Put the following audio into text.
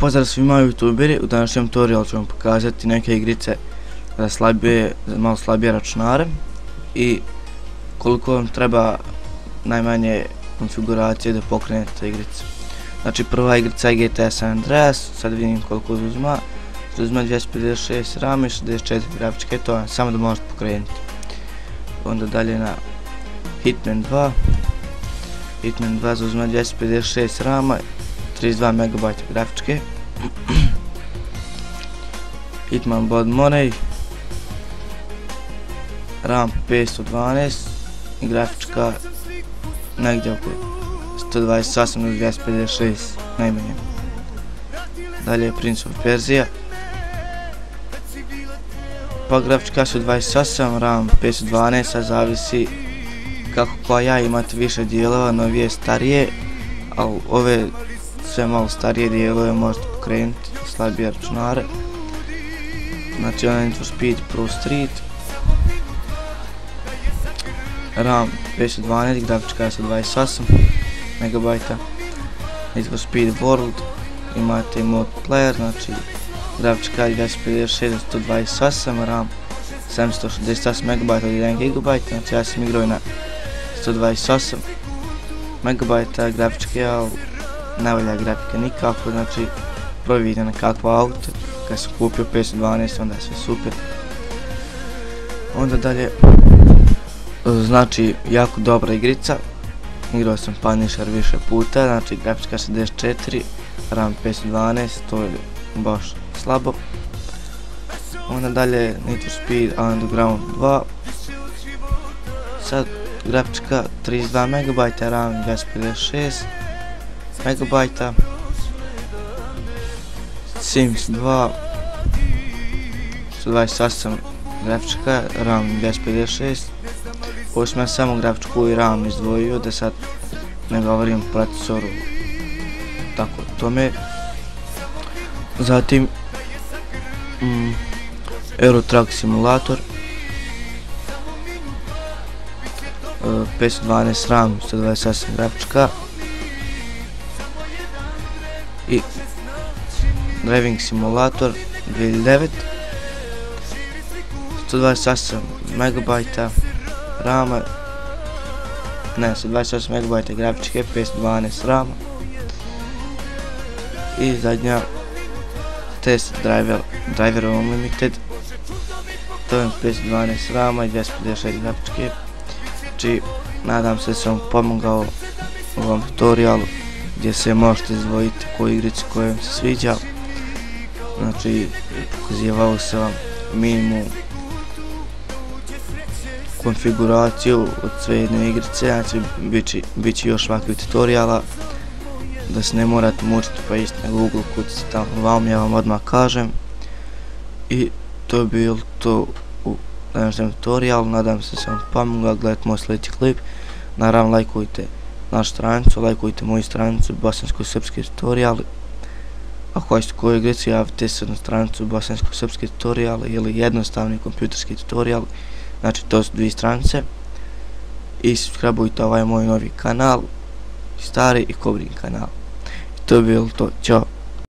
Pozdrav svima youtuberi, u današnjem tutorialu ću vam pokazati neke igrice za malo slabije računare i koliko vam treba najmanje konfiguracije da pokrenete te igrice. Znači prva igrica je GTA San Andreas, sad vidim koliko uzma. Uzma 256 RAM i 64 grafičke, to je samo da možete pokrenuti. Onda dalje na Hitman 2. Hitman 2 uzma 256 RAM, 32 MB grafičke. Hitman Blood Money, RAM 512 i grafička negdje oko 128 do 256 najmanje. Dalje je Prince of Persia, pa grafička su 28, RAM 512, a zavisi kako koja, imate više dijelova, novije, starije, ali ove sve malo starije dijelove možete pokrenuti slabije računare. Znači Need for Speed Pro Street, RAM 512, grafička su 28 MB. Need for Speed World, imate i multiplayer, znači grafička je 256 do 128, RAM 768 MB od 1 GB, znači ja sam igrao na 128 MB grafičke, ali ne valja grafika nikako, znači providite na kakvo auto. Kad sam kupio 512 onda je sve super. Onda dalje, znači jako dobra igrica, igrao sam Punisher više puta, znači grafička 64, RAM 512, to je baš slabo. Onda dalje Need for Speed Underground 2, sad grafička 32 MB, RAM 256 MB. Sims 2, 128 grafička, RAM 256. Ovo sam ja samo grafičku i RAM izdvojio, da sad ne govorim o procesoru, tako tome. Zatim Euro Truck Simulator, 512 RAM, 128 grafička i Driving Simulator 2009, 128 MB RAM, ne, 128 MB grafičke, 512 RAM i zadnja Test Driver Unlimited, to je 512 RAM i 256 grafičke. Znači, nadam se da sam vam pomogao u ovom tutorialu gdje se možete izdvojiti koju igricu koja vam se sviđa. Znači, pokazivao sam vam minimum konfiguraciju od sve jedne igrice, znači bit će još ovakvih tutoriala da se ne morate mučiti pa ići na Google kucati tamo vam, ja vam odmah kažem. I to je bilo to u današnjem tutorialu, nadam se da sam vam pomogao, gledajte moj sljedeći klip. Naravno lajkujte našu stranicu, lajkujte moju stranicu bosansko-srpski tutoriali. Ako hoćete koju igricu, javite se na stranicu bosansko-srpski tutoriali ili jednostavni kompjuterski tutorial, znači to su dvije stranice. I subscribeujte ovaj moj novi kanal, stari i Kobrin kanal. I to je bilo to, ćao.